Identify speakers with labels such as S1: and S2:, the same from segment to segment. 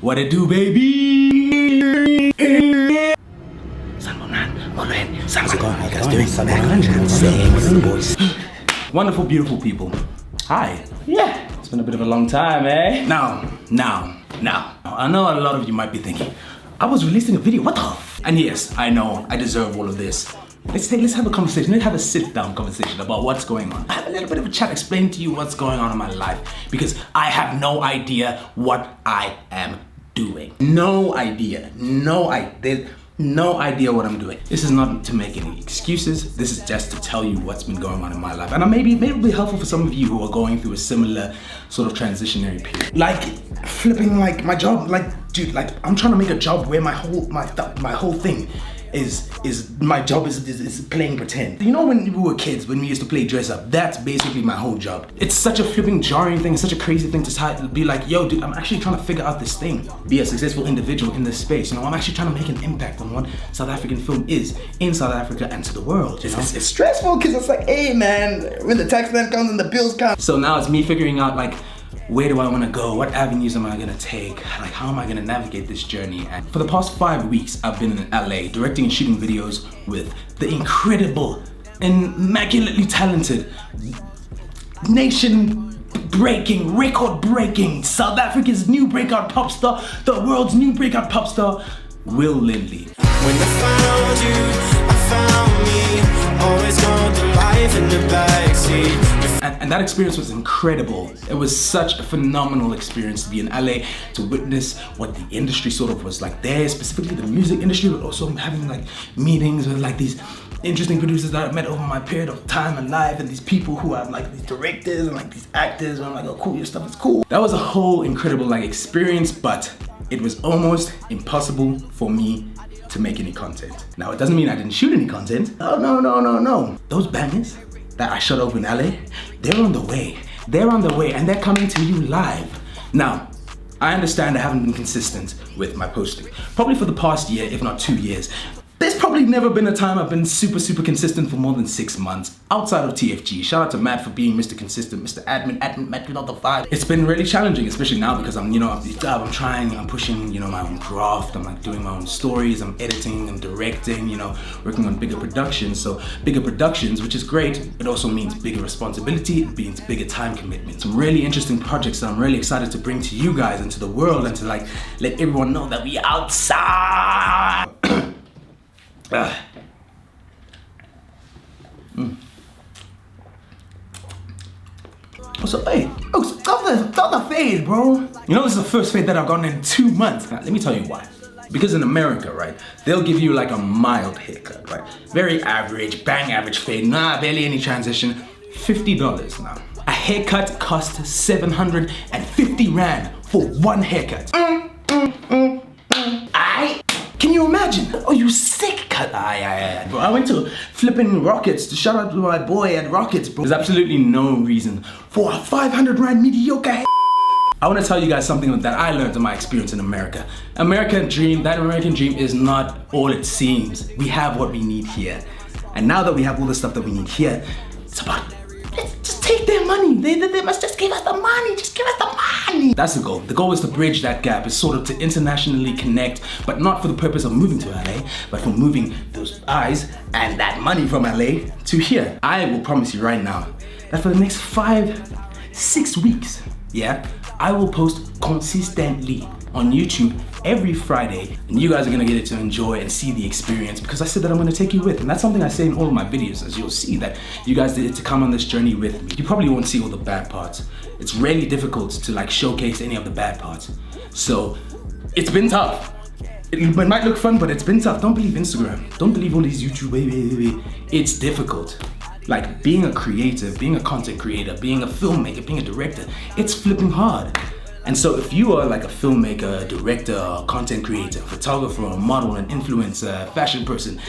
S1: What it do, baby? Wonderful, beautiful people. Hi. Yeah, it's been a bit of a long time, eh? Now. I know a lot of you might be thinking, I was releasing a video, what the f? And yes, I know, I deserve all of this. Let's have a conversation, let's have a sit-down conversation about what's going on. I have a little bit of a chat, explain to you what's going on in my life, because I have no idea what I am doing. No idea what I'm doing. This is not to make any excuses. This is just to tell you what's been going on in my life. And maybe it'll be helpful for some of you who are going through a similar sort of transitionary period. Like flipping like my job, like dude, like I'm trying to make a job where my whole thing is my job is playing pretend. You know when we were kids, when we used to play dress up, that's basically my whole job. It's such a flipping jarring thing, it's such a crazy thing to be like, yo dude, I'm actually trying to figure out this thing. Be a successful individual in this space, you know, I'm actually trying to make an impact on what South African film is in South Africa and to the world, you know? It's stressful because it's like, hey man, when the tax man comes and the bills come. So now it's me figuring out like, where do I want to go? What avenues am I going to take? Like, how am I going to navigate this journey? And for the past 5 weeks, I've been in LA directing and shooting videos with the incredible, immaculately talented, nation-breaking, record-breaking, South Africa's new breakout pop star, the world's new breakout pop star, Will Lindley. When I found you, I found me, always got the life in the backseat. And that experience was incredible. It was such a phenomenal experience to be in LA, to witness what the industry sort of was like there, specifically the music industry, but also having like meetings with like these interesting producers that I met over my period of time and life, and these people who are like these directors and like these actors, and I'm like, oh cool, your stuff is cool. That was a whole incredible like experience, but it was almost impossible for me to make any content. Now it doesn't mean I didn't shoot any content. Oh no. Those bangers that I shot over in LA, they're on the way. They're on the way and they're coming to you live. Now, I understand I haven't been consistent with my posting. Probably for the past year, if not 2 years. There's probably never been a time I've been super consistent for more than 6 months outside of TFG. Shout out to Matt for being Mr. Consistent, Mr. Admin, Matt with all the vibe. It's been really challenging, especially now because I'm pushing, my own craft. I'm like doing my own stories, I'm editing, I'm directing, working on bigger productions. So bigger productions, which is great, it also means bigger responsibility, it means bigger time commitment. Some really interesting projects that I'm really excited to bring to you guys and to the world and to like let everyone know that we outside. So hey, stop the fade, bro. You know this is the first fade that I've gotten in 2 months. Now, let me tell you why. Because in America, right, they'll give you like a mild haircut, right? Very average, bang average fade, barely any transition. $50 now. A haircut costs 750 Rand for one haircut. Can you imagine? Oh, you sick cut. Bro, I went to flipping Rockets to shout out to my boy at Rockets, bro. There's absolutely no reason for a 500 Rand mediocre. I want to tell you guys something that I learned in my experience in America. That American dream is not all it seems. We have what we need here. And now that we have all the stuff that we need here, it's about, let's just take their money. They must just give us the money. Just give us the money. That's the goal. The goal is to bridge that gap. Is sort of to internationally connect, but not for the purpose of moving to LA, but for moving those eyes and that money from LA to here. I will promise you right now that for the next 5-6 weeks, yeah, I will post consistently on YouTube every Friday, and you guys are gonna get it to enjoy and see the experience because I said that I'm gonna take you with, and that's something I say in all of my videos, as you'll see that you guys did it to come on this journey with me. You probably won't see all the bad parts. It's really difficult to like showcase any of the bad parts. So it's been tough. It might look fun, but it's been tough. Don't believe Instagram. Don't believe all these YouTube, It's difficult. Like being a creative, being a content creator, being a filmmaker, being a director, it's flipping hard. And so if you are like a filmmaker, a director, a content creator, a photographer, a model, an influencer, a fashion person,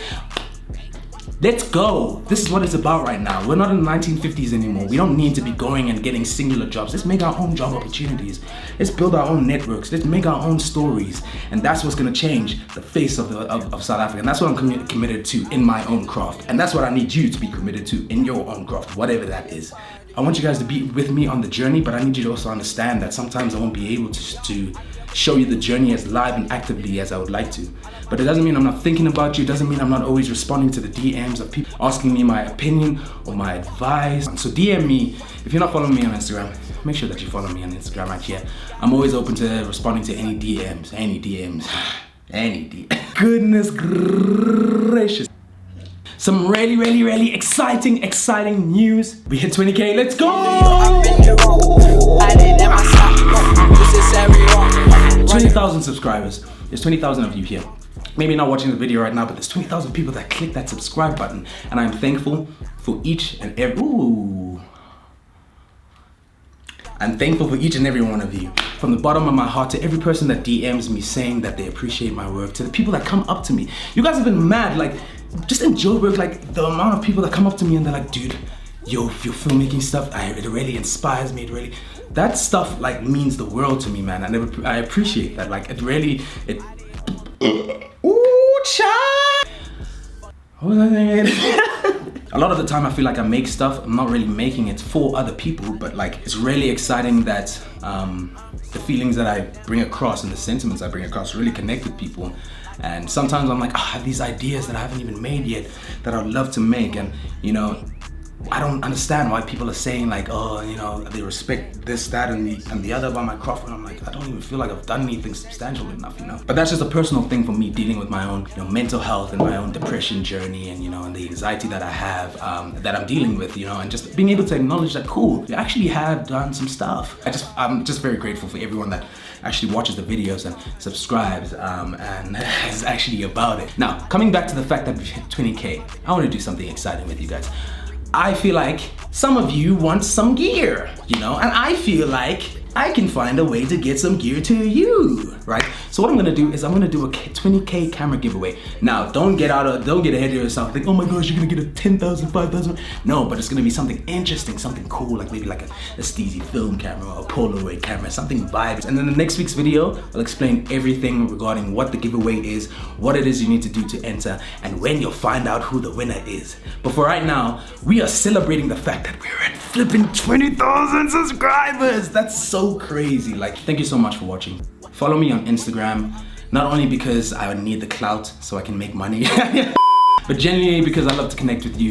S1: let's go. This is what it's about right now. We're not in the 1950s anymore. We don't need to be going and getting singular jobs. Let's make our own job opportunities. Let's build our own networks. Let's make our own stories. And that's what's gonna change the face of South Africa. And that's what I'm committed to in my own craft. And that's what I need you to be committed to in your own craft, whatever that is. I want you guys to be with me on the journey, but I need you to also understand that sometimes I won't be able to show you the journey as live and actively as I would like to. But it doesn't mean I'm not thinking about you. It doesn't mean I'm not always responding to the DMs of people asking me my opinion or my advice. So DM me. If you're not following me on Instagram, make sure that you follow me on Instagram right here. I'm always open to responding to any DMs, any DMs. Goodness gracious. Some really exciting news. We hit 20K, let's go! 20,000 subscribers. There's 20,000 of you here. Maybe not watching the video right now, but there's 20,000 people that click that subscribe button. And I'm thankful for each and every, I'm thankful for each and every one of you. From the bottom of my heart, to every person that DMs me saying that they appreciate my work, to the people that come up to me. You guys have been mad, like, just in Joburg, like, the amount of people that come up to me and they're like, dude, your filmmaking stuff, it really inspires me, that stuff, like, means the world to me, man. I appreciate that, like, ooh, child! What was I thinking? A lot of the time I feel like I make stuff, I'm not really making it for other people, but like, it's really exciting that the feelings that I bring across and the sentiments I bring across really connect with people. And sometimes I'm like, oh, I have these ideas that I haven't even made yet that I'd love to make. And you know, I don't understand why people are saying like, oh, you know, they respect this, that, and the other about my craft. And I'm like, I don't even feel like I've done anything substantial enough, you know. But that's just a personal thing for me, dealing with my own, you know, mental health and my own depression journey, and you know, and the anxiety that I have, that I'm dealing with, you know, and just being able to acknowledge that, cool, you actually have done some stuff. I'm just very grateful for everyone that actually watches the videos and subscribes, and is actually about it. Now, coming back to the fact that we've hit 20K, I want to do something exciting with you guys. I feel like some of you want some gear, you know, and I feel like I can find a way to get some gear to you, right? So what I'm gonna do is I'm gonna do a 20K camera giveaway. Now, don't get ahead of yourself, think, oh my gosh, you're gonna get a 10,000, 5,000. No, but it's gonna be something interesting, something cool, like maybe like a steezy film camera or a Polaroid camera, something vibes. And then the next week's video, I'll explain everything regarding what the giveaway is, what it is you need to do to enter, and when you'll find out who the winner is. But for right now, we are celebrating the fact that we're at flipping 20,000 subscribers. That's so crazy. Like, thank you so much for watching. Follow me on Instagram, not only because I need the clout so I can make money, but genuinely because I love to connect with you.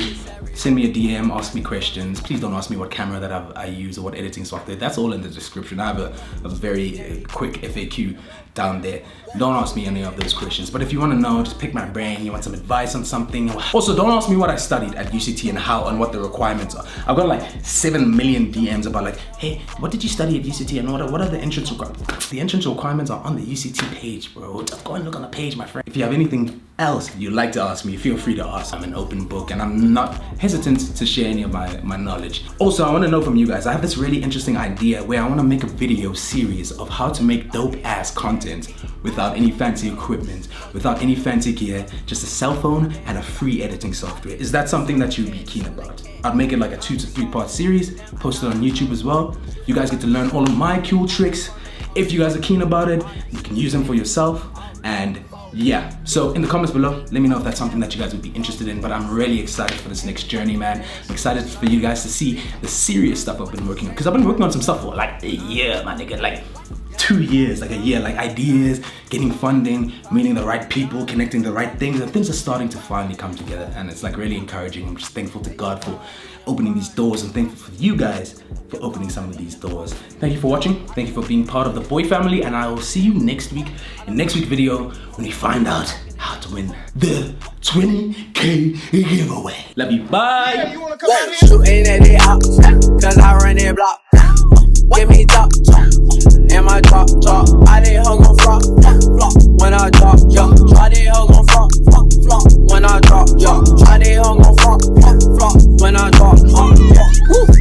S1: Send me a DM, ask me questions. Please don't ask me what camera that I use or what editing software. That's all in the description. I have a very quick FAQ down there. Don't ask me any of those questions. But if you want to know, just pick my brain. You want some advice on something. Also, don't ask me what I studied at UCT and how and what the requirements are. I've got like 7 million DMs about like, hey, what did you study at UCT and what are the entrance requirements? The entrance requirements are on the UCT page, bro. Just go and look on the page, my friend. If you have anything else you'd like to ask me, feel free to ask. I'm an open book and I'm not hesitant to share any of my knowledge. Also, I want to know from you guys, I have this really interesting idea where I want to make a video series of how to make dope ass content without any fancy equipment, without any fancy gear, just a cell phone and a free editing software. Is that something that you'd be keen about? I'd make it like a 2 to 3 part series, post it on YouTube as well. You guys get to learn all of my cool tricks. If you guys are keen about it, you can use them for yourself. And yeah, so in the comments below, let me know if that's something that you guys would be interested in. But I'm really excited for this next journey, man. I'm excited for you guys to see the serious stuff I've been working on, because I've been working on some stuff for like a year, my nigga, like 2 years, like a year, like ideas, getting funding, meeting the right people, connecting the right things, and things are starting to finally come together, and it's like really encouraging. I'm just thankful to God for opening these doors, and thankful for you guys for opening some of these doors. Thank you for watching. Thank you for being part of the Booi family, and I will see you next week in next week's video when we find out how to win the 20K giveaway. Love you. Bye. Yeah, you wanna come out here? Shooting at the house, cause I run that block. Give me top, in my drop, I did hung on flop, when I drop, try to